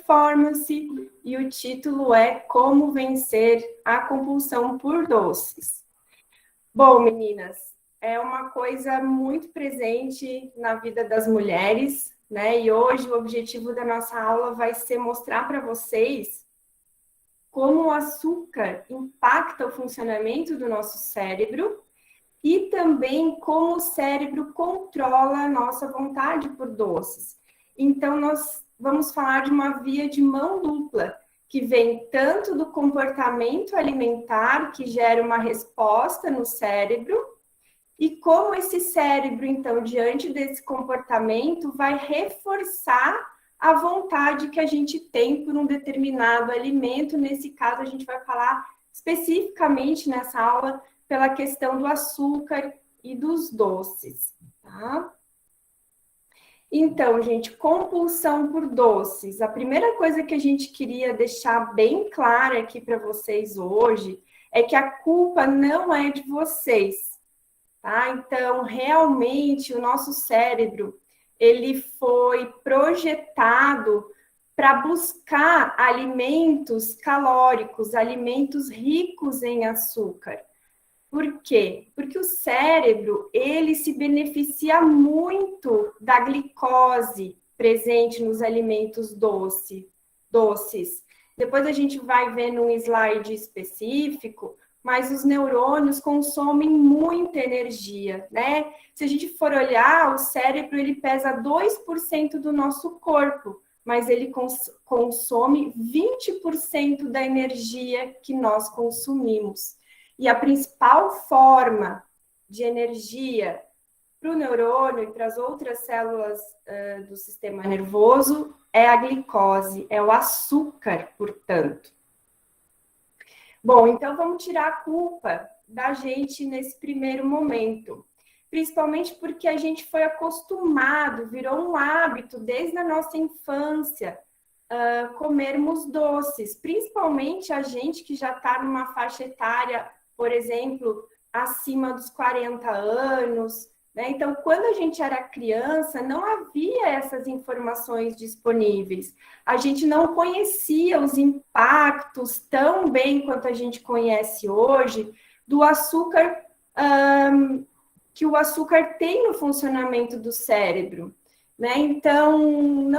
performance e o título é Como Vencer a Compulsão por Doces. Bom, meninas, é uma coisa muito presente na vida das mulheres, né? E hoje o objetivo da nossa aula vai ser mostrar para vocês como o açúcar impacta o funcionamento do nosso cérebro e também como o cérebro controla a nossa vontade por doces. Então, nós vamos falar de uma via de mão dupla, que vem tanto do comportamento alimentar, que gera uma resposta no cérebro, e como esse cérebro, então, diante desse comportamento, vai reforçar a vontade que a gente tem por um determinado alimento. Nesse caso, a gente vai falar especificamente nessa aula pela questão do açúcar e dos doces, tá? Então, gente, compulsão por doces. A primeira coisa que a gente queria deixar bem clara aqui para vocês hoje é que a culpa não é de vocês, tá? Então, realmente, o nosso cérebro, ele foi projetado para buscar alimentos calóricos, alimentos ricos em açúcar. Por quê? Porque o cérebro, ele se beneficia muito da glicose presente nos alimentos doces. Depois a gente vai ver num slide específico, mas os neurônios consomem muita energia, né? Se a gente for olhar, o cérebro, ele pesa 2% do nosso corpo, mas ele consome 20% da energia que nós consumimos. E a principal forma de energia para o neurônio e para as outras células do sistema nervoso é a glicose, é o açúcar, portanto. Bom, então vamos tirar a culpa da gente nesse primeiro momento. Principalmente porque a gente foi acostumado, virou um hábito desde a nossa infância, comermos doces. Principalmente a gente que já está numa faixa etária, por exemplo, acima dos 40 anos, né? Então, quando a gente era criança, não havia essas informações disponíveis. A gente não conhecia os impactos tão bem quanto a gente conhece hoje do açúcar, que o açúcar tem no funcionamento do cérebro, né? Então,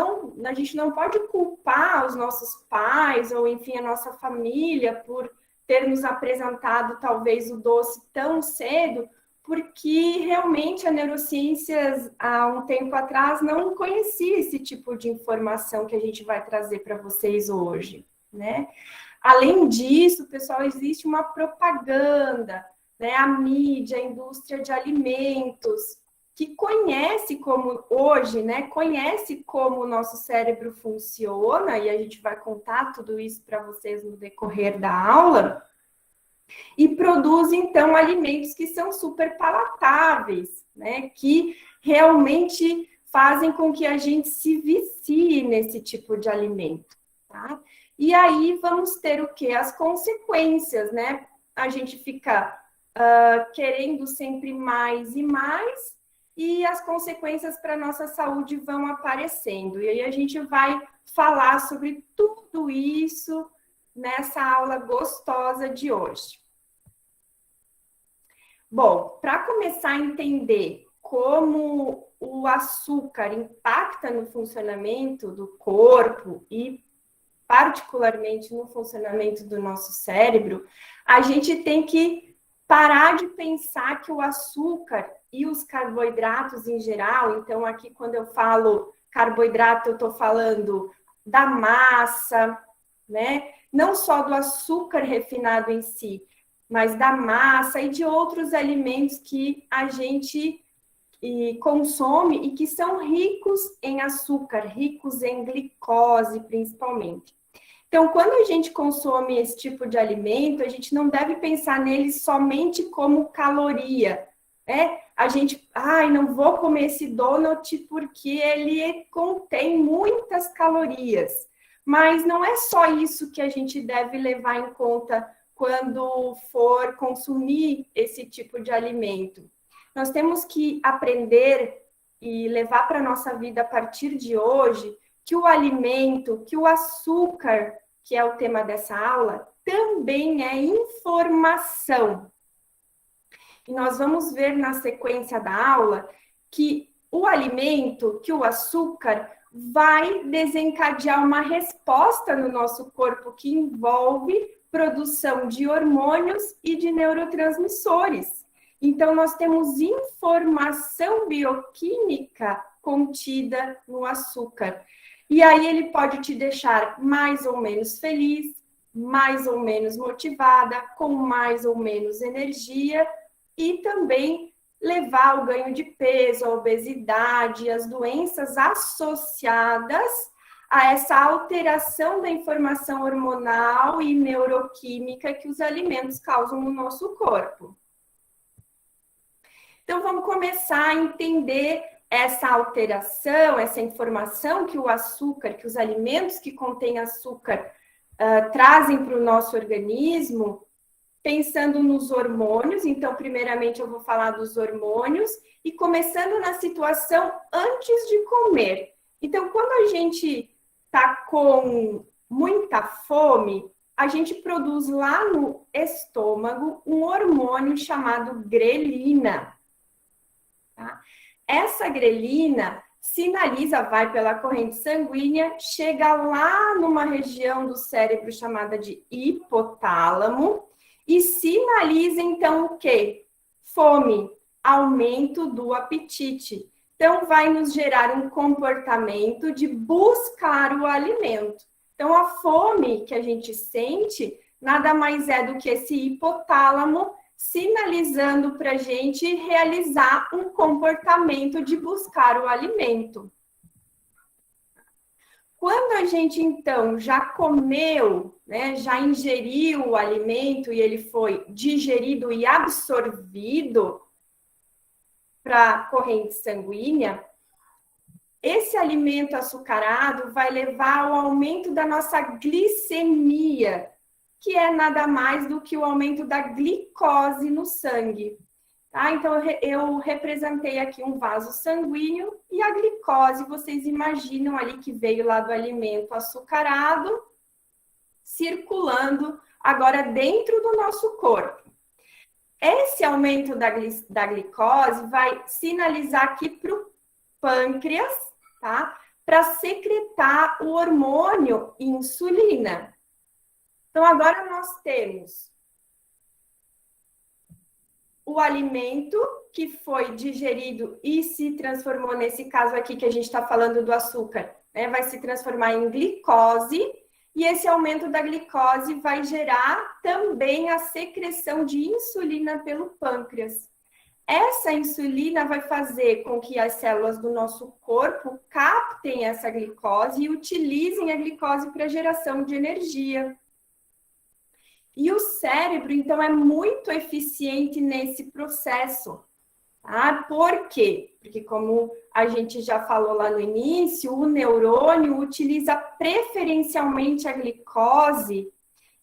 a gente não pode culpar os nossos pais ou, enfim, a nossa família por ter nos apresentado talvez o doce tão cedo, porque realmente a neurociência, há um tempo atrás, não conhecia esse tipo de informação que a gente vai trazer para vocês hoje, né? Além disso, pessoal, existe uma propaganda, né? A mídia, a indústria de alimentos, que conhece como hoje, né? Conhece como o nosso cérebro funciona, e a gente vai contar tudo isso para vocês no decorrer da aula, e produz, então, alimentos que são super palatáveis, né? Que realmente fazem com que a gente se vicie nesse tipo de alimento, tá? E aí vamos ter o quê? As consequências, né? A gente fica querendo sempre mais e mais, e as consequências para a nossa saúde vão aparecendo. E aí a gente vai falar sobre tudo isso nessa aula gostosa de hoje. Bom, para começar a entender como o açúcar impacta no funcionamento do corpo e particularmente no funcionamento do nosso cérebro, a gente tem que parar de pensar que o açúcar e os carboidratos em geral, então aqui quando eu falo carboidrato, eu estou falando da massa, né? Não só do açúcar refinado em si, mas da massa e de outros alimentos que a gente consome e que são ricos em açúcar, ricos em glicose, principalmente. Então, quando a gente consome esse tipo de alimento, a gente não deve pensar nele somente como caloria, né? A gente, não vou comer esse donut porque ele contém muitas calorias. Mas não é só isso que a gente deve levar em conta quando for consumir esse tipo de alimento. Nós temos que aprender e levar para a nossa vida a partir de hoje que o alimento, que o açúcar, que é o tema dessa aula, também é informação. E nós vamos ver na sequência da aula que o alimento, que o açúcar, vai desencadear uma resposta no nosso corpo que envolve produção de hormônios e de neurotransmissores. Então, nós temos informação bioquímica contida no açúcar. E aí ele pode te deixar mais ou menos feliz, mais ou menos motivada, com mais ou menos energia, e também levar ao ganho de peso, a obesidade, as doenças associadas a essa alteração da informação hormonal e neuroquímica que os alimentos causam no nosso corpo. Então, vamos começar a entender essa alteração, essa informação que o açúcar, que os alimentos que contêm açúcar trazem para o nosso organismo, pensando nos hormônios. Então, primeiramente, eu vou falar dos hormônios e começando na situação antes de comer. Então, quando a gente está com muita fome, a gente produz lá no estômago um hormônio chamado grelina. Tá? Essa grelina sinaliza, vai pela corrente sanguínea, chega lá numa região do cérebro chamada de hipotálamo e sinaliza, então, o quê? Fome, aumento do apetite. Então, vai nos gerar um comportamento de buscar o alimento. Então, a fome que a gente sente nada mais é do que esse hipotálamo sinalizando para a gente realizar um comportamento de buscar o alimento. Quando a gente, então, já comeu, né, já ingeriu o alimento e ele foi digerido e absorvido para a corrente sanguínea, esse alimento açucarado vai levar ao aumento da nossa glicemia, que é nada mais do que o aumento da glicose no sangue. Tá? Então, eu representei aqui um vaso sanguíneo e a glicose, vocês imaginam ali que veio lá do alimento açucarado, circulando agora dentro do nosso corpo. Esse aumento da glicose vai sinalizar aqui para o pâncreas, tá? Para secretar o hormônio insulina. Então, agora nós temos o alimento que foi digerido e se transformou, nesse caso aqui que a gente está falando do açúcar, né, vai se transformar em glicose, e esse aumento da glicose vai gerar também a secreção de insulina pelo pâncreas. Essa insulina vai fazer com que as células do nosso corpo captem essa glicose e utilizem a glicose para geração de energia. E o cérebro, então, é muito eficiente nesse processo. Tá? Por quê? Porque, como a gente já falou lá no início, o neurônio utiliza preferencialmente a glicose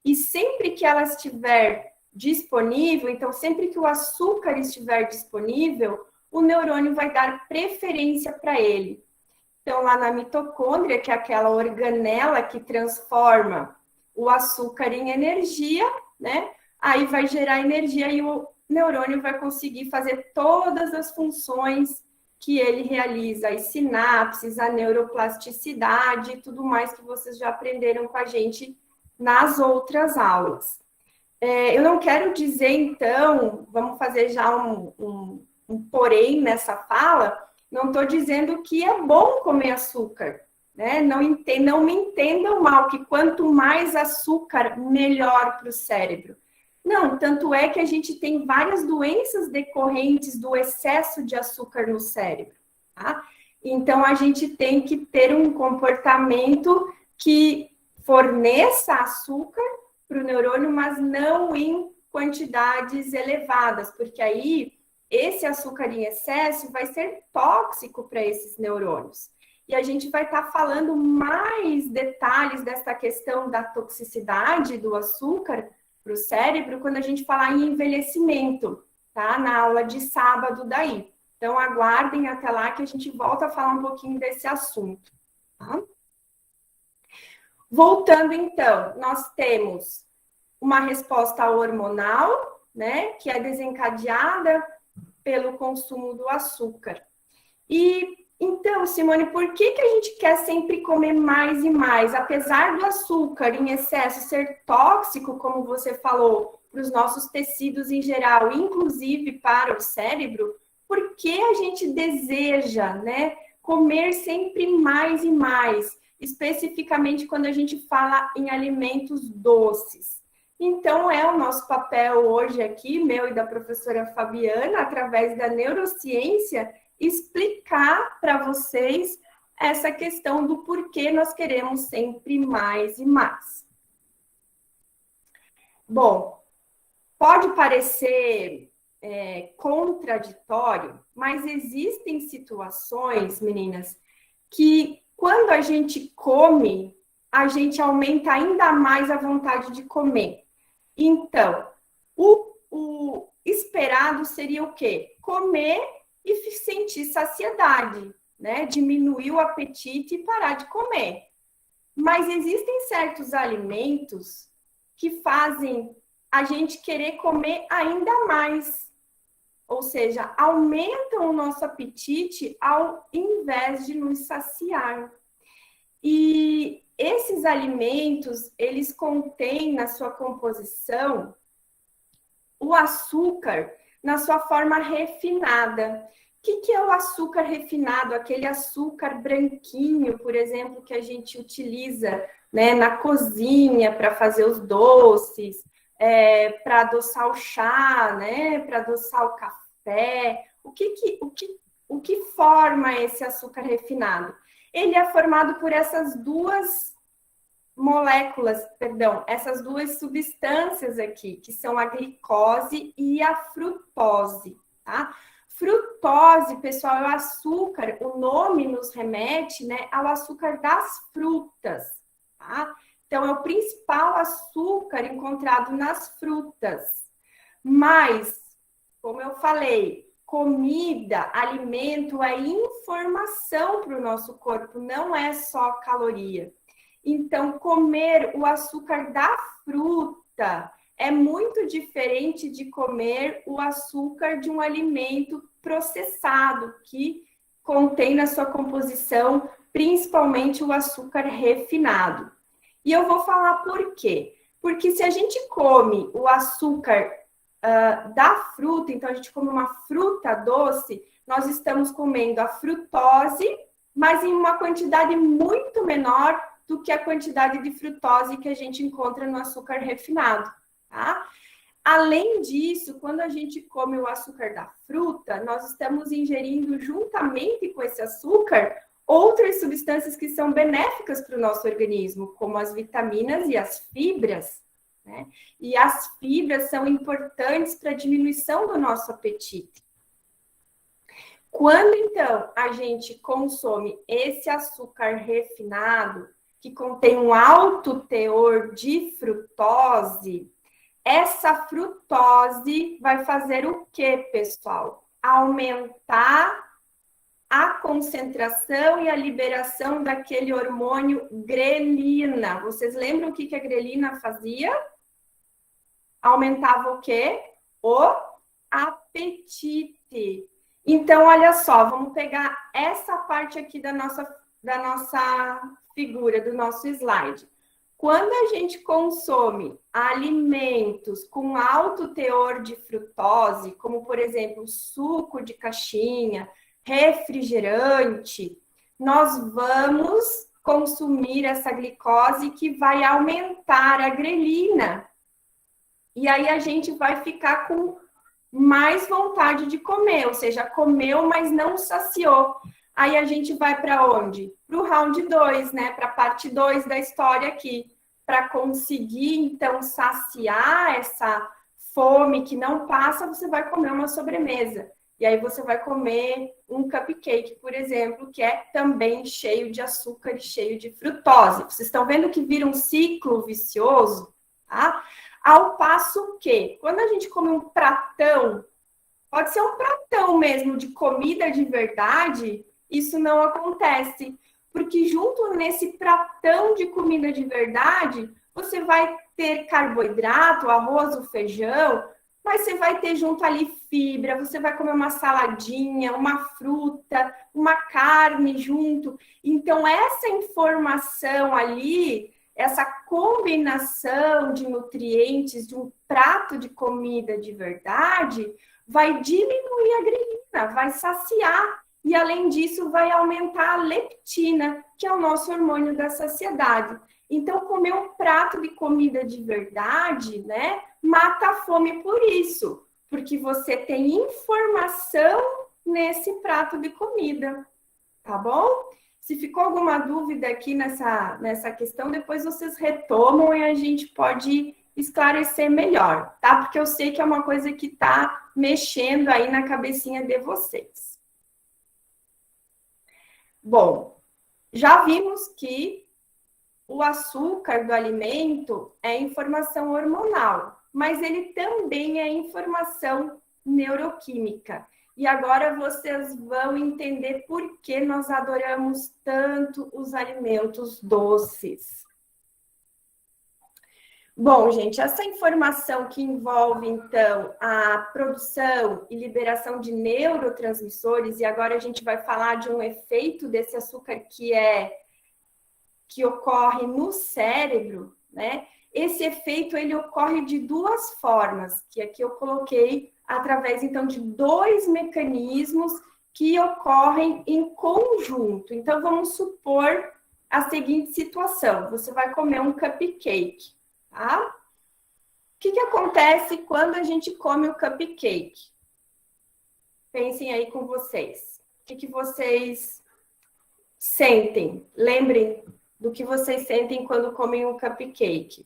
e sempre que ela estiver disponível, então, sempre que o açúcar estiver disponível, o neurônio vai dar preferência para ele. Então, lá na mitocôndria, que é aquela organela que transforma o açúcar em energia, né? Aí vai gerar energia e o neurônio vai conseguir fazer todas as funções que ele realiza, as sinapses, a neuroplasticidade e tudo mais que vocês já aprenderam com a gente nas outras aulas. Eu não quero dizer, então, vamos fazer já um porém nessa fala, não estou dizendo que é bom comer açúcar. Né? Não me entendam mal, que quanto mais açúcar, melhor para o cérebro. Não, tanto é que a gente tem várias doenças decorrentes do excesso de açúcar no cérebro. Tá? Então, a gente tem que ter um comportamento que forneça açúcar para o neurônio, mas não em quantidades elevadas, porque aí esse açúcar em excesso vai ser tóxico para esses neurônios. E a gente vai estar falando mais detalhes dessa questão da toxicidade do açúcar para o cérebro quando a gente falar em envelhecimento, tá? Na aula de sábado daí. Então, aguardem até lá que a gente volta a falar um pouquinho desse assunto, tá? Voltando, então, nós temos uma resposta hormonal, né, que é desencadeada pelo consumo do açúcar. E então, Simone, por que a gente quer sempre comer mais e mais? Apesar do açúcar em excesso ser tóxico, como você falou, para os nossos tecidos em geral, inclusive para o cérebro, por que a gente deseja, né, comer sempre mais e mais, especificamente quando a gente fala em alimentos doces? Então, é o nosso papel hoje aqui, meu e da professora Fabiana, através da neurociência, explicar para vocês essa questão do porquê nós queremos sempre mais e mais. Bom, pode parecer contraditório, mas existem situações, meninas, que quando a gente come, a gente aumenta ainda mais a vontade de comer. Então, o esperado seria o quê? Comer e sentir saciedade, né? Diminuir o apetite e parar de comer. Mas existem certos alimentos que fazem a gente querer comer ainda mais. Ou seja, aumentam o nosso apetite ao invés de nos saciar. E esses alimentos, eles contêm na sua composição o açúcar na sua forma refinada. O que é o açúcar refinado? Aquele açúcar branquinho, por exemplo, que a gente utiliza, né, na cozinha para fazer os doces, para adoçar o chá, né, para adoçar o café. O que forma esse açúcar refinado? Ele é formado por essas duas essas duas substâncias aqui, que são a glicose e a frutose, tá? Frutose, pessoal, é o açúcar, o nome nos remete, né, ao açúcar das frutas, tá? Então, é o principal açúcar encontrado nas frutas. Mas, como eu falei, comida, alimento é informação para o nosso corpo, não é só caloria. Então, comer o açúcar da fruta é muito diferente de comer o açúcar de um alimento processado, que contém na sua composição principalmente o açúcar refinado. E eu vou falar por quê. Porque se a gente come o açúcar da fruta, então a gente come uma fruta doce, nós estamos comendo a frutose, mas em uma quantidade muito menor do que a quantidade de frutose que a gente encontra no açúcar refinado, tá? Além disso, quando a gente come o açúcar da fruta, nós estamos ingerindo juntamente com esse açúcar outras substâncias que são benéficas para o nosso organismo, como as vitaminas e as fibras, né? E as fibras são importantes para a diminuição do nosso apetite. Quando, então, a gente consome esse açúcar refinado, que contém um alto teor de frutose, essa frutose vai fazer o quê, pessoal? Aumentar a concentração e a liberação daquele hormônio grelina. Vocês lembram o que a grelina fazia? Aumentava o quê? O apetite. Então, olha só, vamos pegar essa parte aqui da nossa figura, do nosso slide. Quando a gente consome alimentos com alto teor de frutose, como, por exemplo, suco de caixinha, refrigerante, nós vamos consumir essa glicose que vai aumentar a grelina. E aí a gente vai ficar com mais vontade de comer, ou seja, comeu, mas não saciou. Aí a gente vai para onde? Para o round 2, né? Para a parte 2 da história aqui. Para conseguir, então, saciar essa fome que não passa, você vai comer uma sobremesa. E aí você vai comer um cupcake, por exemplo, que é também cheio de açúcar e cheio de frutose. Vocês estão vendo que vira um ciclo vicioso, tá? Ao passo que, quando a gente come um pratão, pode ser um pratão mesmo de comida de verdade, isso não acontece. Porque junto nesse pratão de comida de verdade, você vai ter carboidrato, arroz, o feijão, mas você vai ter junto ali fibra, você vai comer uma saladinha, uma fruta, uma carne junto. Então, essa informação ali, essa combinação de nutrientes de um prato de comida de verdade, vai diminuir a grelina, vai saciar. E, além disso, vai aumentar a leptina, que é o nosso hormônio da saciedade. Então, comer um prato de comida de verdade, né, mata a fome por isso, porque você tem informação nesse prato de comida, tá bom? Se ficou alguma dúvida aqui nessa questão, depois vocês retomam e a gente pode esclarecer melhor, tá? Porque eu sei que é uma coisa que tá mexendo aí na cabecinha de vocês. Bom, já vimos que o açúcar do alimento é informação hormonal, mas ele também é informação neuroquímica. E agora vocês vão entender por que nós adoramos tanto os alimentos doces. Bom, gente, essa informação que envolve, então, a produção e liberação de neurotransmissores, e agora a gente vai falar de um efeito desse açúcar que ocorre no cérebro, né? Esse efeito, ele ocorre de duas formas, que aqui eu coloquei através, então, de dois mecanismos que ocorrem em conjunto. Então, vamos supor a seguinte situação. Você vai comer um cupcake, tá? O que acontece quando a gente come o cupcake? Pensem aí com vocês. O que vocês sentem? Lembrem do que vocês sentem quando comem um cupcake.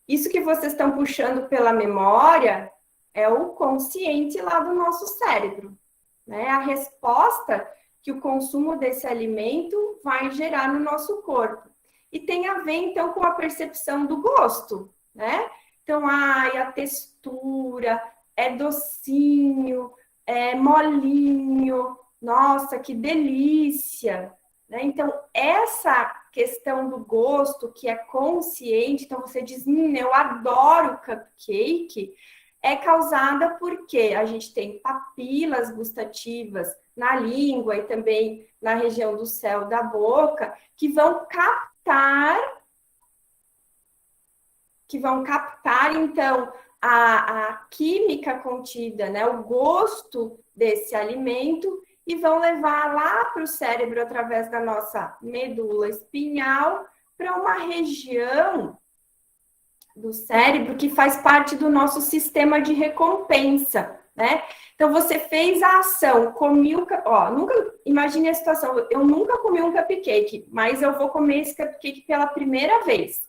Isso que vocês estão puxando pela memória é o consciente lá do nosso cérebro, né? A resposta que o consumo desse alimento vai gerar no nosso corpo. E tem a ver, então, com a percepção do gosto, né? Então, a textura, é docinho, é molinho, nossa, que delícia! Então, essa questão do gosto, que é consciente, então você diz, eu adoro cupcake, é causada porque a gente tem papilas gustativas na língua e também na região do céu da boca, que vão captar, então, a química contida, né, o gosto desse alimento, e vão levar lá para o cérebro, através da nossa medula espinhal, para uma região do cérebro que faz parte do nosso sistema de recompensa, né? Então, você fez a ação, nunca, imagine a situação, eu nunca comi um cupcake, mas eu vou comer esse cupcake pela primeira vez.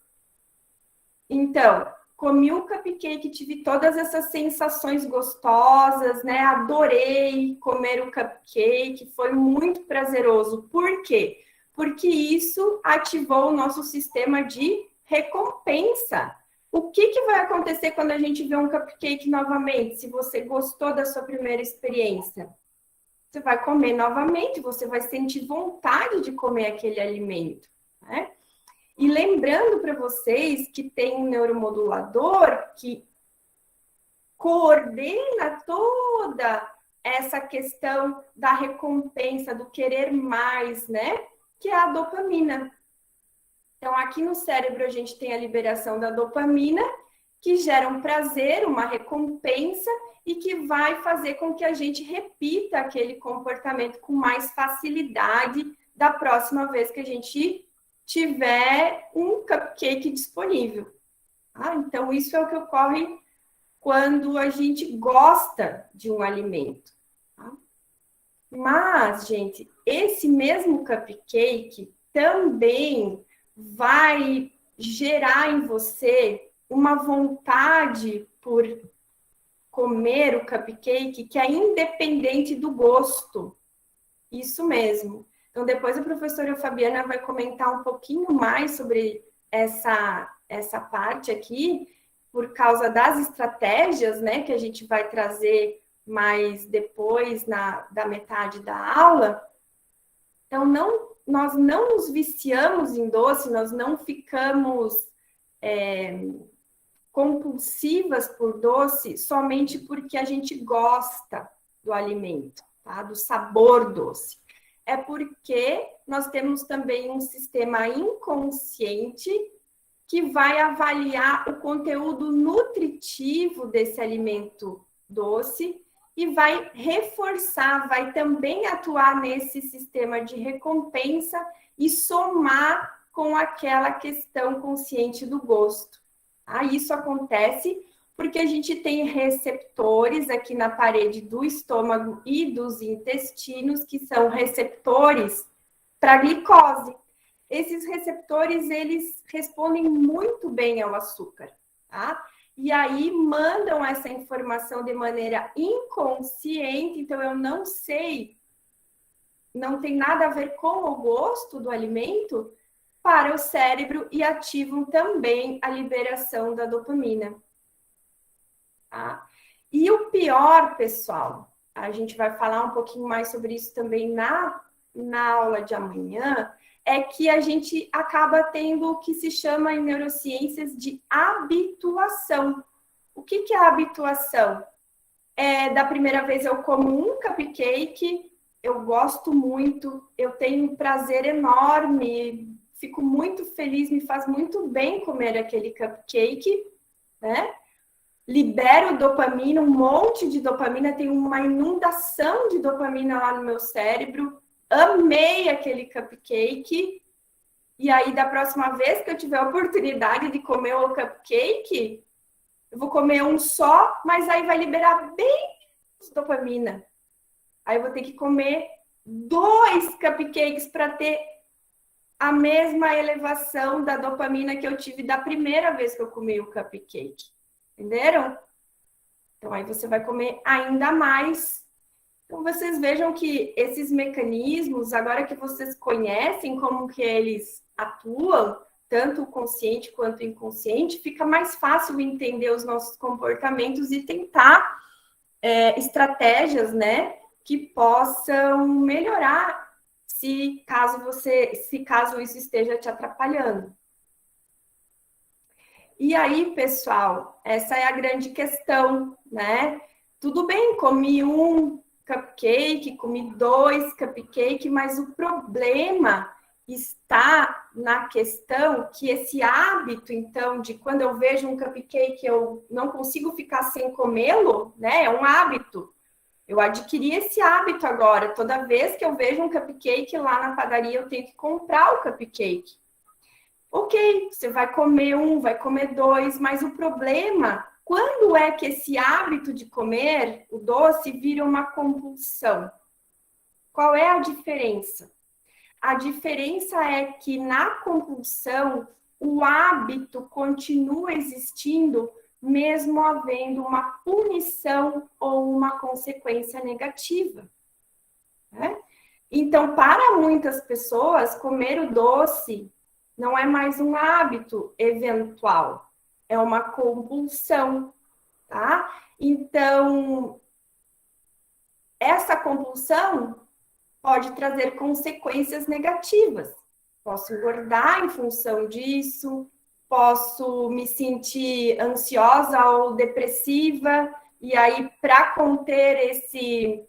Então, comi um cupcake, tive todas essas sensações gostosas, né? Adorei comer o cupcake, foi muito prazeroso. Por quê? Porque isso ativou o nosso sistema de recompensa. O que vai acontecer quando a gente vê um cupcake novamente, se você gostou da sua primeira experiência? Você vai comer novamente, você vai sentir vontade de comer aquele alimento, né? E lembrando para vocês que tem um neuromodulador que coordena toda essa questão da recompensa, do querer mais, né? Que é a dopamina. Então, aqui no cérebro a gente tem a liberação da dopamina, que gera um prazer, uma recompensa, e que vai fazer com que a gente repita aquele comportamento com mais facilidade da próxima vez que a gente tiver um cupcake disponível. Então, isso é o que ocorre quando a gente gosta de um alimento. Tá? Mas, gente, esse mesmo cupcake também vai gerar em você uma vontade por comer o cupcake que é independente do gosto. Isso mesmo. Então, depois a professora Fabiana vai comentar um pouquinho mais sobre essa parte aqui, por causa das estratégias, né, que a gente vai trazer mais depois da metade da aula. Então, não nós não nos viciamos em doce, nós não ficamos compulsivas por doce somente porque a gente gosta do alimento, tá? Do sabor doce. É porque nós temos também um sistema inconsciente que vai avaliar o conteúdo nutritivo desse alimento doce e vai reforçar, vai também atuar nesse sistema de recompensa e somar com aquela questão consciente do gosto. Isso acontece porque a gente tem receptores aqui na parede do estômago e dos intestinos, que são receptores para glicose. Esses receptores, eles respondem muito bem ao açúcar, tá? E aí mandam essa informação de maneira inconsciente, então eu não sei, não tem nada a ver com o gosto do alimento, para o cérebro e ativam também a liberação da dopamina. Tá? E o pior, pessoal, a gente vai falar um pouquinho mais sobre isso também na aula de amanhã, é que a gente acaba tendo o que se chama em neurociências de habituação. O que é a habituação? Da primeira vez eu como um cupcake, eu gosto muito, eu tenho um prazer enorme, fico muito feliz, me faz muito bem comer aquele cupcake, né? Libero dopamina, um monte de dopamina, tem uma inundação de dopamina lá no meu cérebro, amei aquele cupcake, e aí da próxima vez que eu tiver a oportunidade de comer o cupcake, eu vou comer um só, mas aí vai liberar bem dopamina. Aí eu vou ter que comer 2 cupcakes para ter a mesma elevação da dopamina que eu tive da primeira vez que eu comi o cupcake. Entenderam? Então, aí você vai comer ainda mais. Então, vocês vejam que esses mecanismos, agora que vocês conhecem como que eles atuam, tanto o consciente quanto o inconsciente, fica mais fácil entender os nossos comportamentos e tentar estratégias, né, que possam melhorar se caso isso esteja te atrapalhando. E aí, pessoal, essa é a grande questão, né? Tudo bem, comi um cupcake, comi 2 cupcakes, mas o problema está na questão que esse hábito, então, de quando eu vejo um cupcake, eu não consigo ficar sem comê-lo, né? É um hábito. Eu adquiri esse hábito agora. Toda vez que eu vejo um cupcake lá na padaria, eu tenho que comprar o cupcake. Ok, você vai comer um, vai comer 2, mas o problema, quando é que esse hábito de comer o doce vira uma compulsão? Qual é a diferença? A diferença é que na compulsão, o hábito continua existindo, mesmo havendo uma punição ou uma consequência negativa, né? Então, para muitas pessoas, comer o doce não é mais um hábito eventual, é uma compulsão, tá? Então, essa compulsão pode trazer consequências negativas. Posso engordar em função disso, posso me sentir ansiosa ou depressiva, e aí, para conter esse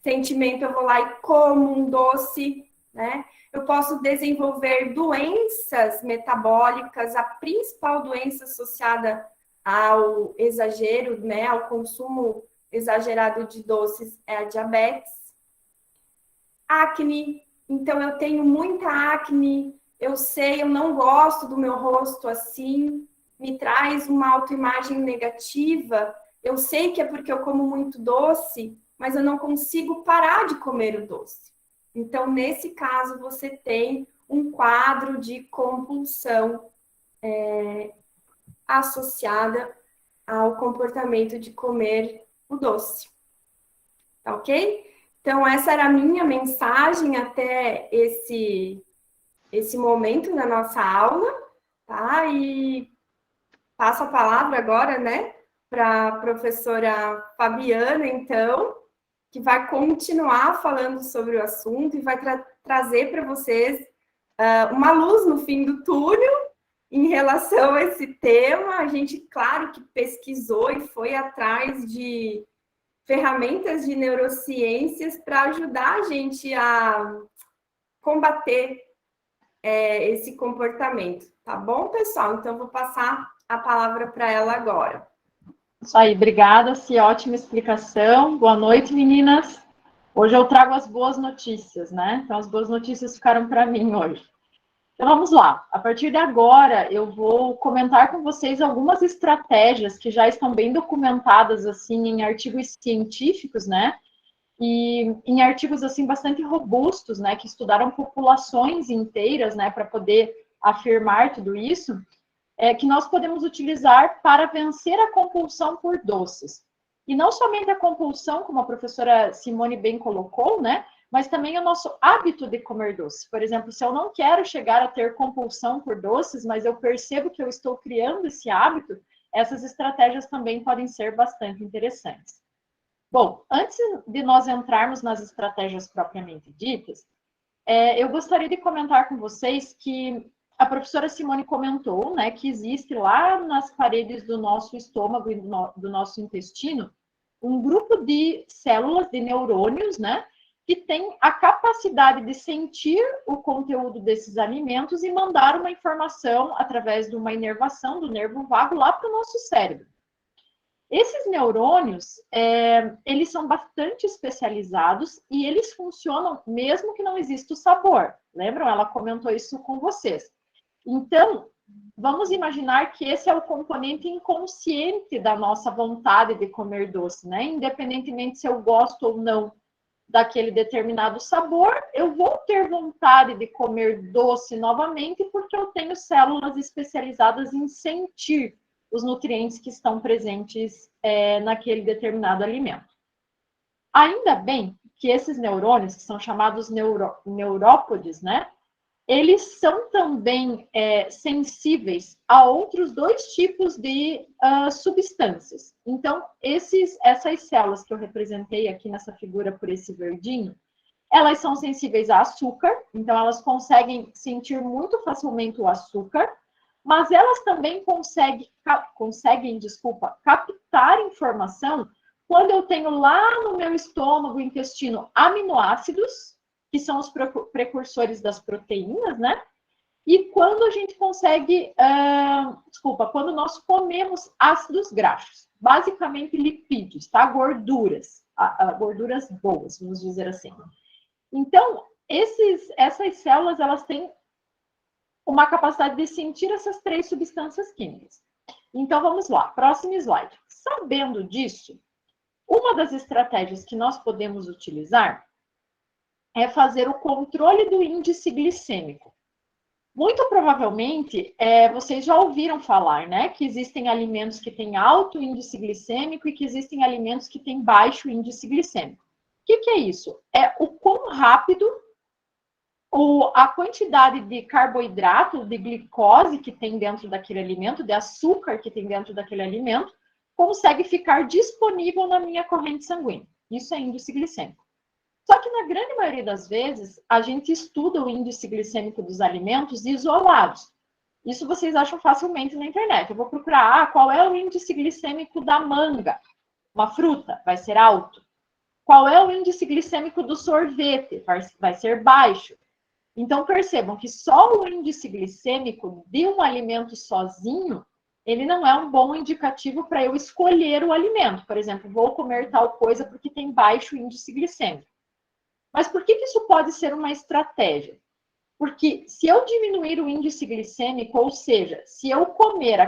sentimento, eu vou lá e como um doce, né? Eu posso desenvolver doenças metabólicas, a principal doença associada ao exagero, né, ao consumo exagerado de doces é a diabetes. Acne, então eu tenho muita acne, eu sei, eu não gosto do meu rosto assim, me traz uma autoimagem negativa, eu sei que é porque eu como muito doce, mas eu não consigo parar de comer o doce. Então, nesse caso, você tem um quadro de compulsão associada ao comportamento de comer o doce. Tá ok? Então, essa era a minha mensagem até esse momento da nossa aula, tá? E passo a palavra agora, né, para a professora Fabiana, então, que vai continuar falando sobre o assunto e vai trazer para vocês uma luz no fim do túnel em relação a esse tema. A gente, claro, que pesquisou e foi atrás de ferramentas de neurociências para ajudar a gente a combater esse comportamento. Tá bom, pessoal? Então, vou passar a palavra para ela agora. Isso aí, obrigada, ótima explicação. Boa noite, meninas. Hoje eu trago as boas notícias, né? Então, as boas notícias ficaram para mim hoje. Então, vamos lá. A partir de agora, eu vou comentar com vocês algumas estratégias que já estão bem documentadas, assim, em artigos científicos, né? E em artigos, assim, bastante robustos, né? Que estudaram populações inteiras, né? Para poder afirmar tudo isso. Que nós podemos utilizar para vencer a compulsão por doces. E não somente a compulsão, como a professora Simone bem colocou, né? Mas também o nosso hábito de comer doce. Por exemplo, se eu não quero chegar a ter compulsão por doces, mas eu percebo que eu estou criando esse hábito, essas estratégias também podem ser bastante interessantes. Bom, antes de nós entrarmos nas estratégias propriamente ditas, eu gostaria de comentar com vocês que a professora Simone comentou, né, que existe lá nas paredes do nosso estômago e do nosso intestino um grupo de células, de neurônios, né, que tem a capacidade de sentir o conteúdo desses alimentos e mandar uma informação através de uma inervação do nervo vago lá para o nosso cérebro. Esses neurônios, eles são bastante especializados e eles funcionam mesmo que não exista o sabor. Lembram? Ela comentou isso com vocês. Então, vamos imaginar que esse é o componente inconsciente da nossa vontade de comer doce, né? Independentemente se eu gosto ou não daquele determinado sabor, eu vou ter vontade de comer doce novamente porque eu tenho células especializadas em sentir os nutrientes que estão presentes naquele determinado alimento. Ainda bem que esses neurônios, que são chamados neurópodes, né? Eles são também sensíveis a outros dois tipos de substâncias. Então, essas células que eu representei aqui nessa figura por esse verdinho, elas são sensíveis a açúcar, então elas conseguem sentir muito facilmente o açúcar, mas elas também conseguem, captar informação quando eu tenho lá no meu estômago, intestino, aminoácidos, que são os precursores das proteínas, né? E quando a gente consegue, quando nós comemos ácidos graxos, basicamente lipídios, tá? Gorduras, gorduras boas, vamos dizer assim. Então, essas células, elas têm uma capacidade de sentir essas três substâncias químicas. Então, vamos lá, próximo slide. Sabendo disso, uma das estratégias que nós podemos utilizar é fazer o controle do índice glicêmico. Muito provavelmente, vocês já ouviram falar, né, que existem alimentos que têm alto índice glicêmico e que existem alimentos que têm baixo índice glicêmico. O que é isso? É o quão rápido a quantidade de carboidrato, de glicose que tem dentro daquele alimento, de açúcar que tem dentro daquele alimento, consegue ficar disponível na minha corrente sanguínea. Isso é índice glicêmico. Só que na grande maioria das vezes, a gente estuda o índice glicêmico dos alimentos isolados. Isso vocês acham facilmente na internet. Eu vou procurar, qual é o índice glicêmico da manga? Uma fruta, vai ser alto. Qual é o índice glicêmico do sorvete? Vai ser baixo. Então, percebam que só o índice glicêmico de um alimento sozinho, ele não é um bom indicativo para eu escolher o alimento. Por exemplo, vou comer tal coisa porque tem baixo índice glicêmico. Mas por que isso pode ser uma estratégia? Porque se eu diminuir o índice glicêmico, ou seja, se eu comer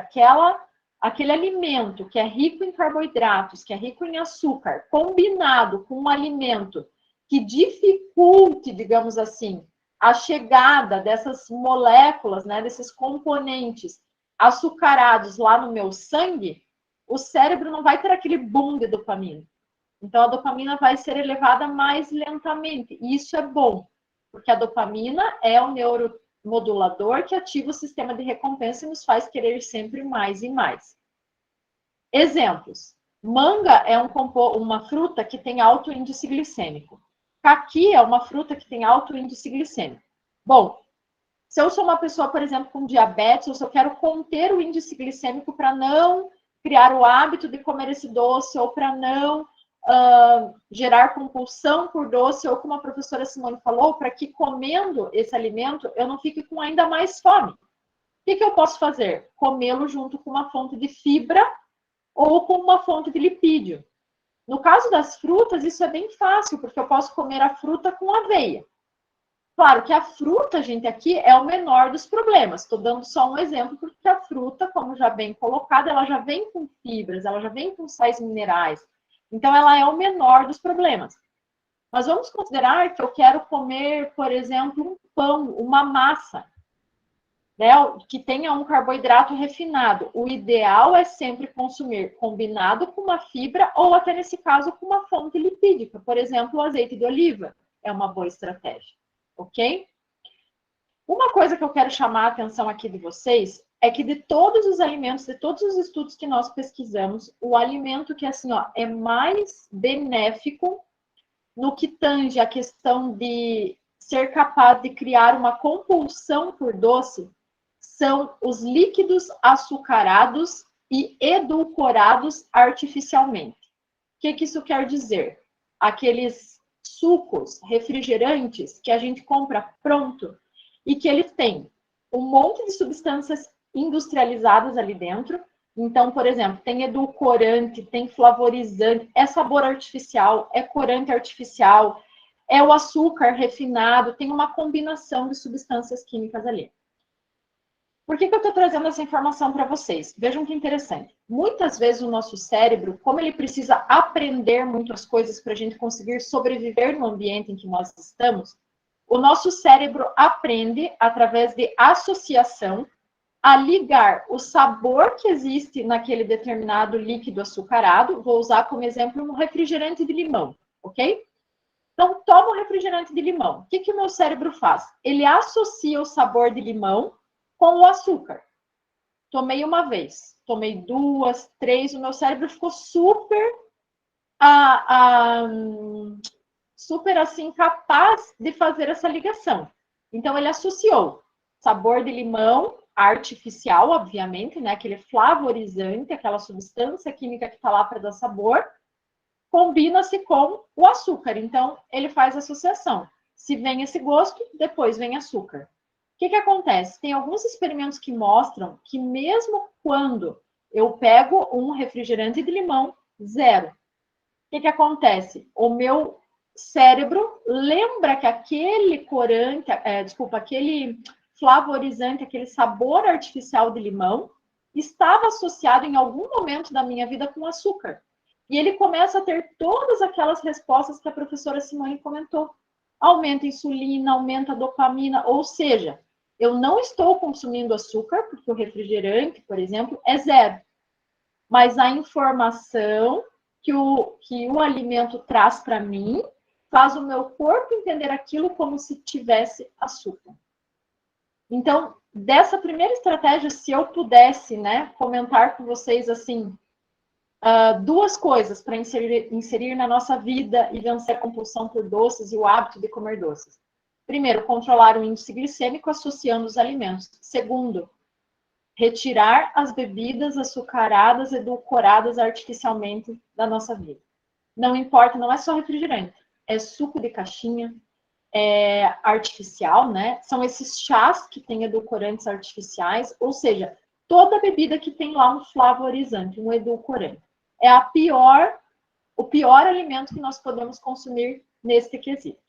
aquele alimento que é rico em carboidratos, que é rico em açúcar, combinado com um alimento que dificulte, digamos assim, a chegada dessas moléculas, né, desses componentes açucarados lá no meu sangue, o cérebro não vai ter aquele boom de dopamina. Então, a dopamina vai ser elevada mais lentamente. E isso é bom, porque a dopamina é o neuromodulador que ativa o sistema de recompensa e nos faz querer sempre mais e mais. Exemplos. Manga é uma fruta que tem alto índice glicêmico. Caqui é uma fruta que tem alto índice glicêmico. Bom, se eu sou uma pessoa, por exemplo, com diabetes, ou se eu quero conter o índice glicêmico para não criar o hábito de comer esse doce, ou para não gerar compulsão por doce, ou como a professora Simone falou, para que comendo esse alimento eu não fique com ainda mais fome. O que eu posso fazer? Comê-lo junto com uma fonte de fibra ou com uma fonte de lipídio. No caso das frutas, isso é bem fácil, porque eu posso comer a fruta com aveia. Claro que a fruta, gente, aqui é o menor dos problemas. Estou dando só um exemplo, porque a fruta, como já bem colocada, ela já vem com fibras, ela já vem com sais minerais. Então, ela é o menor dos problemas. Mas vamos considerar que eu quero comer, por exemplo, um pão, uma massa, né, que tenha um carboidrato refinado. O ideal é sempre consumir combinado com uma fibra ou até nesse caso com uma fonte lipídica. Por exemplo, o azeite de oliva é uma boa estratégia, ok? Uma coisa que eu quero chamar a atenção aqui de vocês é que de todos os alimentos, de todos os estudos que nós pesquisamos, o alimento que assim, ó, é mais benéfico no que tange a questão de ser capaz de criar uma compulsão por doce são os líquidos açucarados e edulcorados artificialmente. O que isso quer dizer? Aqueles sucos, refrigerantes que a gente compra pronto e que eles têm um monte de substâncias industrializadas ali dentro. Então, por exemplo, tem edulcorante, tem flavorizante, é sabor artificial, é corante artificial, é o açúcar refinado, tem uma combinação de substâncias químicas ali. Por que eu estou trazendo essa informação para vocês? Vejam que interessante. Muitas vezes o nosso cérebro, como ele precisa aprender muitas coisas para a gente conseguir sobreviver no ambiente em que nós estamos, o nosso cérebro aprende, através de associação, a ligar o sabor que existe naquele determinado líquido açucarado. Vou usar como exemplo um refrigerante de limão, ok? Então, toma um refrigerante de limão. O que o meu cérebro faz? Ele associa o sabor de limão com o açúcar. Tomei uma vez, tomei 2, 3, o meu cérebro ficou super super assim capaz de fazer essa ligação. Então ele associou sabor de limão artificial, obviamente, né, aquele flavorizante, aquela substância química que está lá para dar sabor, combina-se com o açúcar. Então ele faz associação. Se vem esse gosto, depois vem açúcar. O que acontece? Tem alguns experimentos que mostram que mesmo quando eu pego um refrigerante de limão, zero. O que acontece? O meu cérebro lembra que aquele corante, aquele flavorizante, aquele sabor artificial de limão, estava associado em algum momento da minha vida com açúcar. E ele começa a ter todas aquelas respostas que a professora Simone comentou. Aumenta a insulina, aumenta a dopamina, ou seja, eu não estou consumindo açúcar, porque o refrigerante, por exemplo, é zero. Mas a informação que o alimento traz para mim faz o meu corpo entender aquilo como se tivesse açúcar. Então, dessa primeira estratégia, se eu pudesse, né, comentar com vocês assim, duas coisas para inserir na nossa vida e vencer a compulsão por doces e o hábito de comer doces. Primeiro, controlar o índice glicêmico associando os alimentos. Segundo, retirar as bebidas açucaradas, edulcoradas artificialmente da nossa vida. Não importa, não é só refrigerante, é suco de caixinha, é artificial, né? São esses chás que têm edulcorantes artificiais, ou seja, toda bebida que tem lá um flavorizante, um edulcorante. É o pior alimento que nós podemos consumir neste quesito.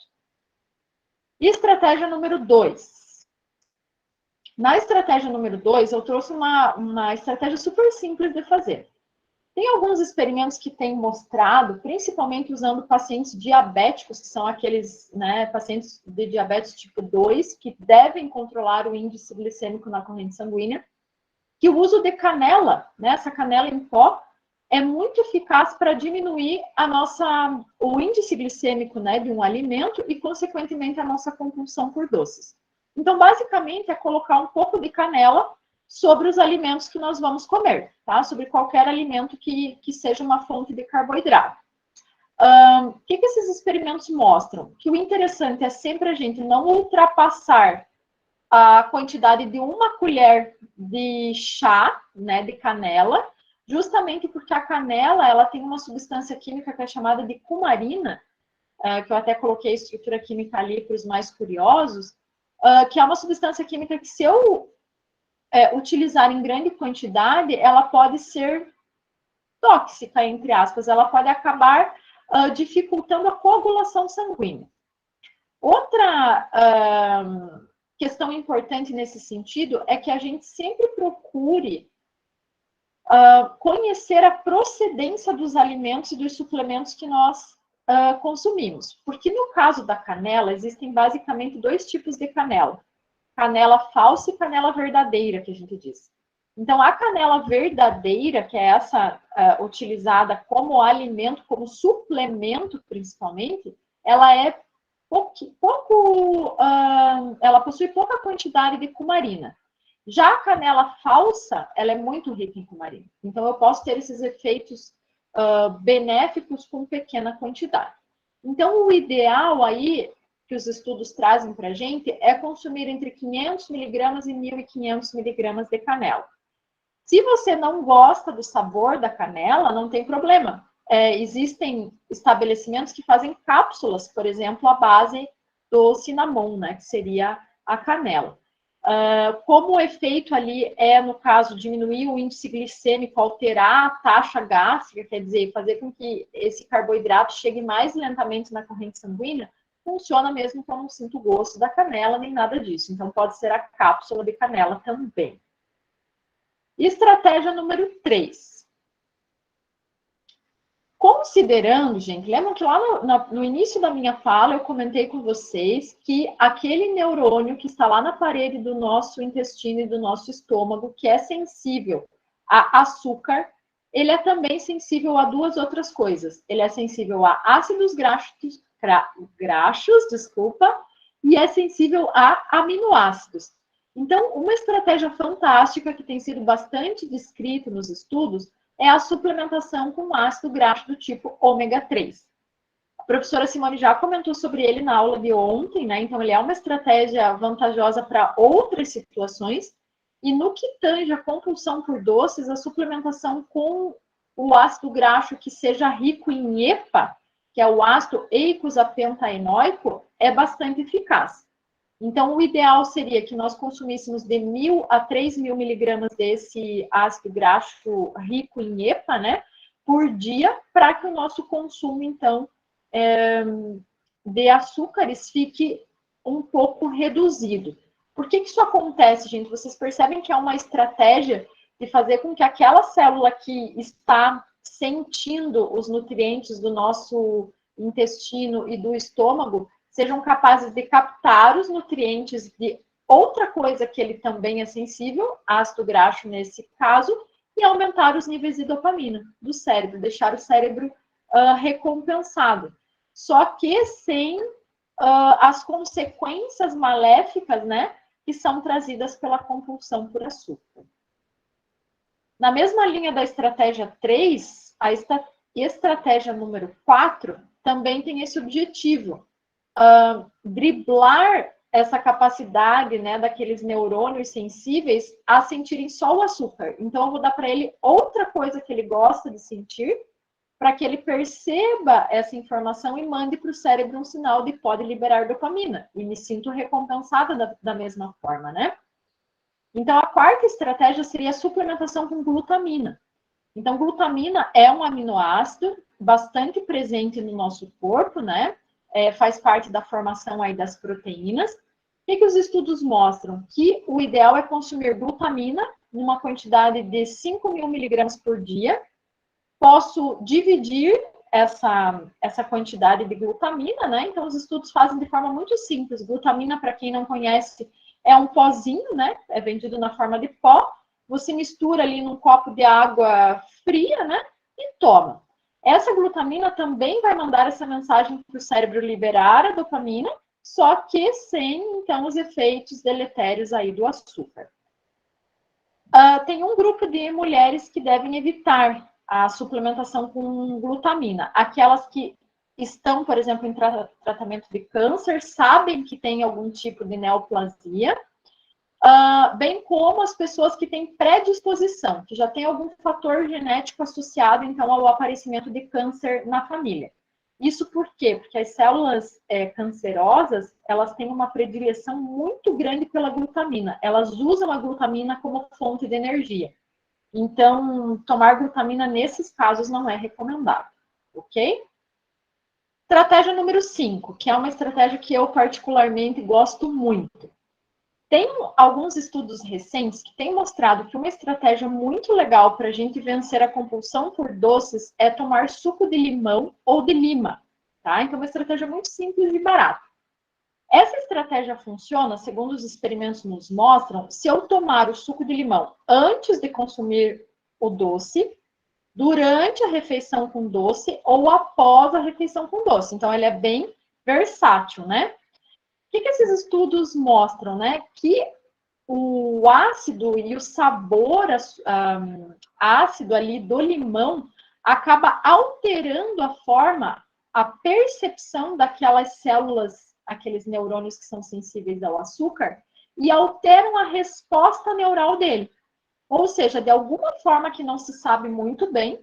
E estratégia número 2. Na estratégia número 2, eu trouxe uma estratégia super simples de fazer. Tem alguns experimentos que têm mostrado, principalmente usando pacientes diabéticos, que são aqueles, né, pacientes de diabetes tipo 2, que devem controlar o índice glicêmico na corrente sanguínea, que o uso de canela, né, essa canela em pó, é muito eficaz para diminuir o índice glicêmico, né, de um alimento e, consequentemente, a nossa compulsão por doces. Então, basicamente, é colocar um pouco de canela sobre os alimentos que nós vamos comer, tá? Sobre qualquer alimento que seja uma fonte de carboidrato. O que esses experimentos mostram? Que o interessante é sempre a gente não ultrapassar a quantidade de 1 colher de chá, né, de canela, justamente porque a canela, ela tem uma substância química que é chamada de cumarina, que eu até coloquei a estrutura química ali para os mais curiosos, que é uma substância química que, se eu utilizar em grande quantidade, ela pode ser tóxica, entre aspas, ela pode acabar dificultando a coagulação sanguínea. Outra questão importante nesse sentido é que a gente sempre procure conhecer a procedência dos alimentos e dos suplementos que nós consumimos. Porque no caso da canela, existem basicamente 2 tipos de canela. Canela falsa e canela verdadeira, que a gente diz. Então, a canela verdadeira, que é essa utilizada como alimento, como suplemento principalmente, ela é ela possui pouca quantidade de cumarina. Já a canela falsa, ela é muito rica em cumarina. Então, eu posso ter esses efeitos benéficos com pequena quantidade. Então, o ideal aí, que os estudos trazem para a gente, é consumir entre 500 miligramas e 1.500 miligramas de canela. Se você não gosta do sabor da canela, não tem problema. Existem estabelecimentos que fazem cápsulas, por exemplo, à base do cinnamon, né, que seria a canela. Como o efeito ali é, no caso, diminuir o índice glicêmico, alterar a taxa gástrica, quer dizer, fazer com que esse carboidrato chegue mais lentamente na corrente sanguínea, funciona mesmo que eu não sinto o gosto da canela, nem nada disso. Então, pode ser a cápsula de canela também. Estratégia número 3. Considerando, gente, lembra que lá no início da minha fala eu comentei com vocês que aquele neurônio que está lá na parede do nosso intestino e do nosso estômago, que é sensível a açúcar, ele é também sensível a 2 outras coisas. Ele é sensível a ácidos graxos, e é sensível a aminoácidos. Então, uma estratégia fantástica que tem sido bastante descrita nos estudos é a suplementação com ácido graxo do tipo ômega 3. A professora Simone já comentou sobre ele na aula de ontem, né? Então, ele é uma estratégia vantajosa para outras situações. E no que tange a compulsão por doces, a suplementação com o ácido graxo que seja rico em EPA, que é o ácido eicosapentaenoico, é bastante eficaz. Então, o ideal seria que nós consumíssemos de 1.000 a 3.000 miligramas desse ácido graxo rico em EPA, né, por dia, para que o nosso consumo, então, de açúcares fique um pouco reduzido. Por que isso acontece, gente? Vocês percebem que é uma estratégia de fazer com que aquela célula que está sentindo os nutrientes do nosso intestino e do estômago sejam capazes de captar os nutrientes de outra coisa que ele também é sensível, ácido graxo nesse caso, e aumentar os níveis de dopamina do cérebro, deixar o cérebro recompensado. Só que sem as consequências maléficas, né, que são trazidas pela compulsão por açúcar. Na mesma linha da estratégia 3, a estratégia número 4 também tem esse objetivo, driblar essa capacidade, né, daqueles neurônios sensíveis a sentirem só o açúcar. Então, eu vou dar para ele outra coisa que ele gosta de sentir, para que ele perceba essa informação e mande para o cérebro um sinal de pode liberar dopamina. E me sinto recompensada da mesma forma, né? Então, a quarta estratégia seria a suplementação com glutamina. Então, glutamina é um aminoácido bastante presente no nosso corpo, né? Faz parte da formação aí das proteínas. O que os estudos mostram? Que o ideal é consumir glutamina numa quantidade de 5.000 miligramas por dia. Posso dividir essa quantidade de glutamina, né? Então, os estudos fazem de forma muito simples. Glutamina, para quem não conhece, é um pozinho, né? É vendido na forma de pó. Você mistura ali num copo de água fria, né? E toma. Essa glutamina também vai mandar essa mensagem para o cérebro liberar a dopamina, só que sem, então, os efeitos deletérios aí do açúcar. Tem um grupo de mulheres que devem evitar a suplementação com glutamina. Aquelas que estão, por exemplo, em tratamento de câncer, sabem que tem algum tipo de neoplasia, bem como as pessoas que têm predisposição, que já tem algum fator genético associado, então, ao aparecimento de câncer na família. Isso por quê? Porque as células cancerosas, elas têm uma predileção muito grande pela glutamina. Elas usam a glutamina como fonte de energia. Então, tomar glutamina nesses casos não é recomendado, ok? Estratégia número 5, que é uma estratégia que eu particularmente gosto muito. Tem alguns estudos recentes que têm mostrado que uma estratégia muito legal para a gente vencer a compulsão por doces é tomar suco de limão ou de lima, tá? Então, é uma estratégia muito simples e barata. Essa estratégia funciona, segundo os experimentos nos mostram, se eu tomar o suco de limão antes de consumir o doce, durante a refeição com doce ou após a refeição com doce. Então, ele é bem versátil, né? O que esses estudos mostram, né? Que o ácido e o sabor ácido ali do limão acaba alterando a forma, a percepção daquelas células, aqueles neurônios que são sensíveis ao açúcar, e alteram a resposta neural dele. Ou seja, de alguma forma que não se sabe muito bem,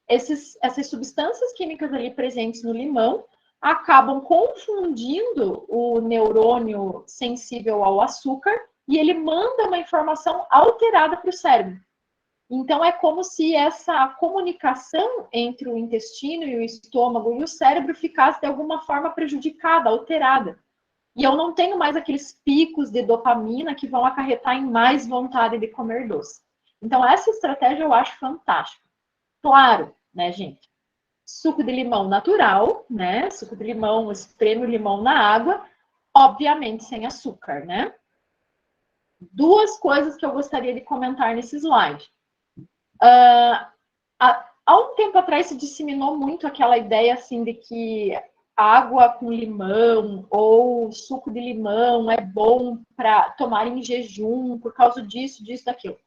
essas substâncias químicas ali presentes no limão acabam confundindo o neurônio sensível ao açúcar e ele manda uma informação alterada para o cérebro. Então, é como se essa comunicação entre o intestino e o estômago e o cérebro ficasse de alguma forma prejudicada, alterada. E eu não tenho mais aqueles picos de dopamina que vão acarretar em mais vontade de comer doce. Então, essa estratégia eu acho fantástica. Claro, né, gente? Suco de limão natural, né? Suco de limão, espreme o limão na água, obviamente sem açúcar, né? Duas coisas que eu gostaria de comentar nesse slide. Há um tempo atrás se disseminou muito aquela ideia assim de que água com limão ou suco de limão é bom para tomar em jejum por causa disso, daquilo.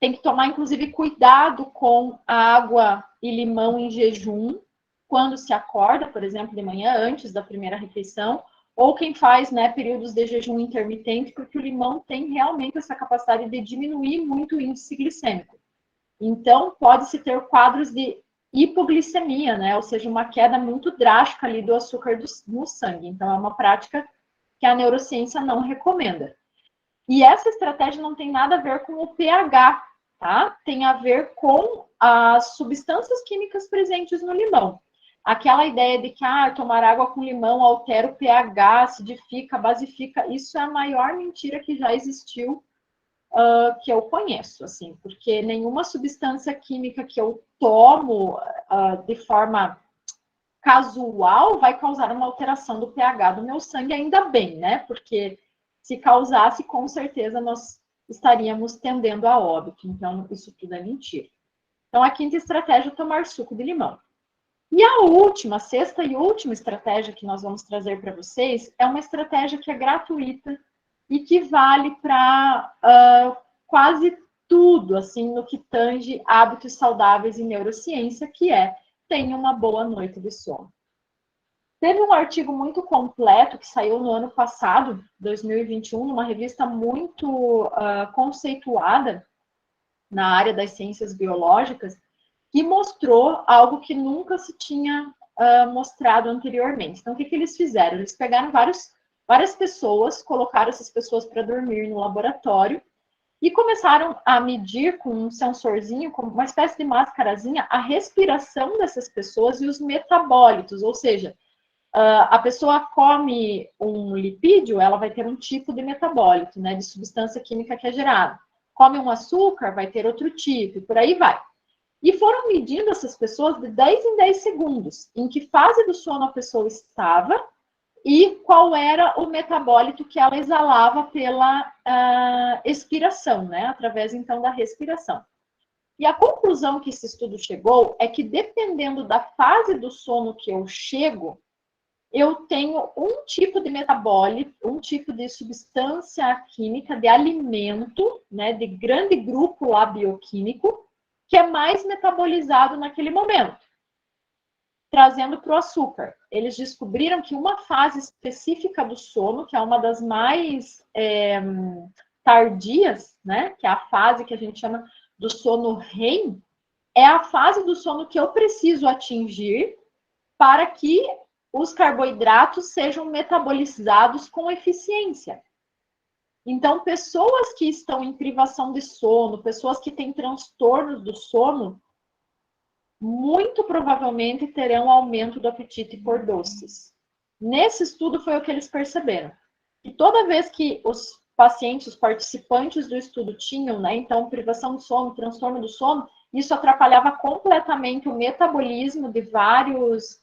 Tem que tomar, inclusive, cuidado com a água e limão em jejum, quando se acorda, por exemplo, de manhã, antes da primeira refeição, ou quem faz, né, períodos de jejum intermitente, porque o limão tem realmente essa capacidade de diminuir muito o índice glicêmico. Então, pode-se ter quadros de hipoglicemia, né, ou seja, uma queda muito drástica ali do açúcar no sangue. Então, é uma prática que a neurociência não recomenda. E essa estratégia não tem nada a ver com o pH, tá? Tem a ver com as substâncias químicas presentes no limão. Aquela ideia de que tomar água com limão altera o pH, acidifica, basifica, isso é a maior mentira que já existiu, que eu conheço, assim, porque nenhuma substância química que eu tomo de forma casual vai causar uma alteração do pH do meu sangue, ainda bem, né? Porque se causasse, com certeza nós estaríamos tendendo a óbito. Então, isso tudo é mentira. Então, a quinta estratégia é tomar suco de limão. E a última, a sexta e última estratégia que nós vamos trazer para vocês é uma estratégia que é gratuita e que vale para quase tudo, assim, no que tange hábitos saudáveis e neurociência, que é tenha uma boa noite de sono. Teve um artigo muito completo que saiu no ano passado, 2021, numa revista muito conceituada na área das ciências biológicas, que mostrou algo que nunca se tinha mostrado anteriormente. Então, o que eles fizeram? Eles pegaram várias pessoas, colocaram essas pessoas para dormir no laboratório e começaram a medir com um sensorzinho, com uma espécie de máscarazinha, a respiração dessas pessoas e os metabólitos, ou seja, a pessoa come um lipídio, ela vai ter um tipo de metabólito, né, de substância química que é gerada. Come um açúcar, vai ter outro tipo, e por aí vai. E foram medindo essas pessoas de 10 em 10 segundos, em que fase do sono a pessoa estava e qual era o metabólito que ela exalava pela expiração, né, através, então, da respiração. E a conclusão que esse estudo chegou é que, dependendo da fase do sono que eu chego, eu tenho um tipo de metabólito, um tipo de substância química, de alimento, né, de grande grupo lá bioquímico, que é mais metabolizado naquele momento. trazendo para o açúcar. Eles descobriram que uma fase específica do sono, que é uma das mais tardias, né, que é a fase que a gente chama do sono REM, é a fase do sono que eu preciso atingir para que os carboidratos sejam metabolizados com eficiência. Então, pessoas que estão em privação de sono, pessoas que têm transtornos do sono, muito provavelmente terão aumento do apetite por doces. Nesse estudo foi o que eles perceberam. E toda vez que os pacientes, os participantes do estudo tinham, né, então, privação do sono, transtorno do sono, isso atrapalhava completamente o metabolismo de vários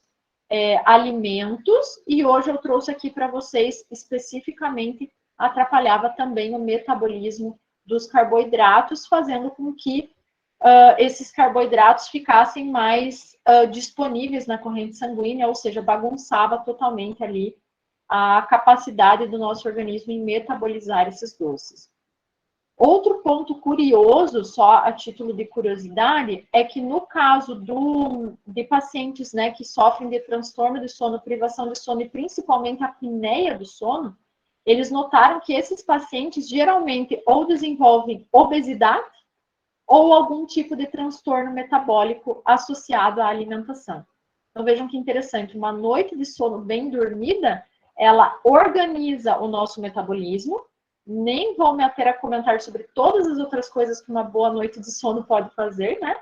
alimentos, e hoje eu trouxe aqui para vocês especificamente atrapalhava também o metabolismo dos carboidratos, fazendo com que esses carboidratos ficassem mais disponíveis na corrente sanguínea, ou seja, bagunçava totalmente ali a capacidade do nosso organismo em metabolizar esses doces. Outro ponto curioso, só a título de curiosidade, é que no caso de pacientes, né, que sofrem de transtorno de sono, privação de sono e principalmente a apneia do sono, eles notaram que esses pacientes geralmente ou desenvolvem obesidade ou algum tipo de transtorno metabólico associado à alimentação. Então vejam que interessante, uma noite de sono bem dormida, ela organiza o nosso metabolismo. Nem vou me ater a comentar sobre todas as outras coisas que uma boa noite de sono pode fazer, né?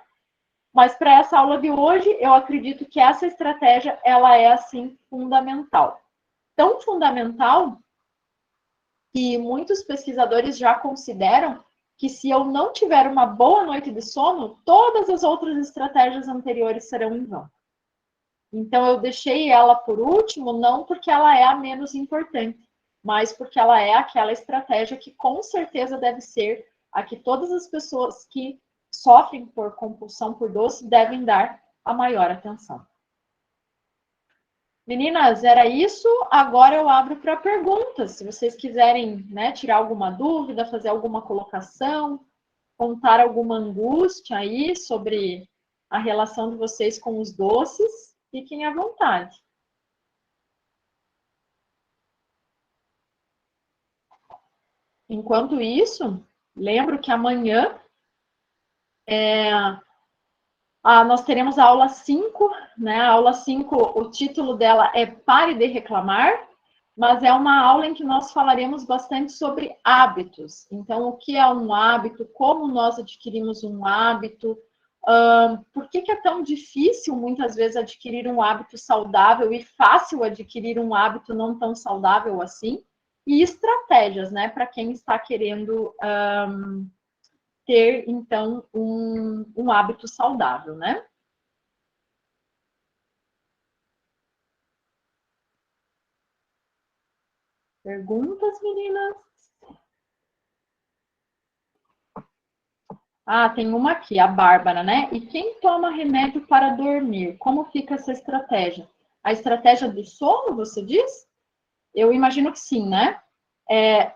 Mas para essa aula de hoje, eu acredito que essa estratégia, ela é, assim, fundamental. Tão fundamental que muitos pesquisadores já consideram que se eu não tiver uma boa noite de sono, todas as outras estratégias anteriores serão em vão. Então, eu deixei ela por último, não porque ela é a menos importante, mas porque ela é aquela estratégia que com certeza deve ser a que todas as pessoas que sofrem por compulsão por doce devem dar a maior atenção. Meninas, era isso. Agora eu abro para perguntas. Se vocês quiserem, né, tirar alguma dúvida, fazer alguma colocação, contar alguma angústia aí sobre a relação de vocês com os doces, fiquem à vontade. Enquanto isso, lembro que amanhã nós teremos a aula 5, né? A aula 5, o título dela é Pare de Reclamar, mas é uma aula em que nós falaremos bastante sobre hábitos. Então, o que é um hábito, como nós adquirimos um hábito, por que é tão difícil, muitas vezes, adquirir um hábito saudável e fácil adquirir um hábito não tão saudável assim, e estratégias, né, para quem está querendo ter, então, um hábito saudável, né? Perguntas, meninas? Tem uma aqui, a Bárbara, né? E quem toma remédio para dormir? Como fica essa estratégia? A estratégia do sono, você diz? Eu imagino que sim, né?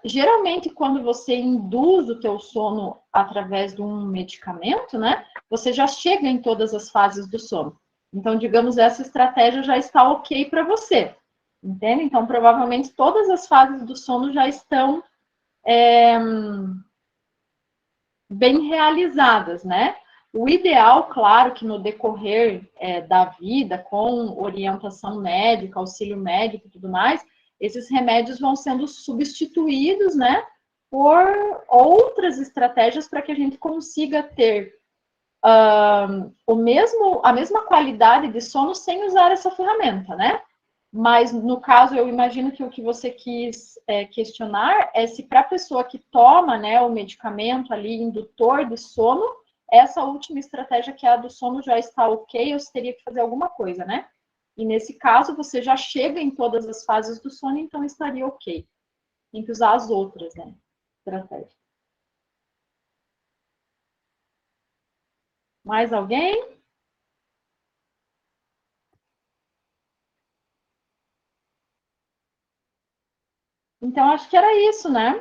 Geralmente, quando você induz o teu sono através de um medicamento, né? Você já chega em todas as fases do sono. Então, digamos, essa estratégia já está ok para você. Entende? Então, provavelmente, todas as fases do sono já estão bem realizadas, né? O ideal, claro, que no decorrer da vida, com orientação médica, auxílio médico e tudo mais, esses remédios vão sendo substituídos, né, por outras estratégias para que a gente consiga ter a mesma qualidade de sono sem usar essa ferramenta, né? Mas, no caso, eu imagino que o que você quis questionar é se para a pessoa que toma, né, o medicamento ali, indutor de sono, essa última estratégia que é a do sono já está ok, ou se teria que fazer alguma coisa, né? E nesse caso, você já chega em todas as fases do sono, então estaria ok. Tem que usar as outras, né, estratégias. Mais alguém? Então, acho que era isso, né?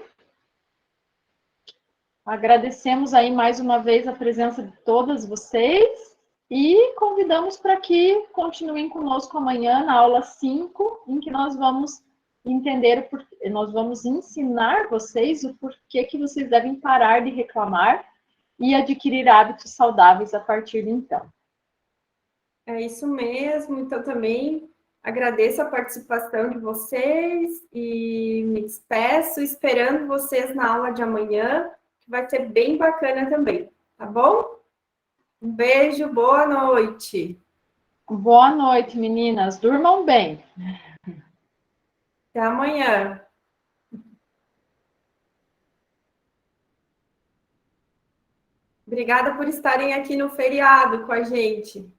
Agradecemos aí mais uma vez a presença de todas vocês E convidamos para que continuem conosco amanhã na aula 5, em que nós vamos entender, nós vamos ensinar vocês o porquê que vocês devem parar de reclamar e adquirir hábitos saudáveis a partir de então. É isso mesmo. Então, também agradeço a participação de vocês e me despeço, esperando vocês na aula de amanhã, que vai ser bem bacana também, tá bom? Um beijo, boa noite. Boa noite, meninas. Durmam bem. Até amanhã. Obrigada por estarem aqui no feriado com a gente.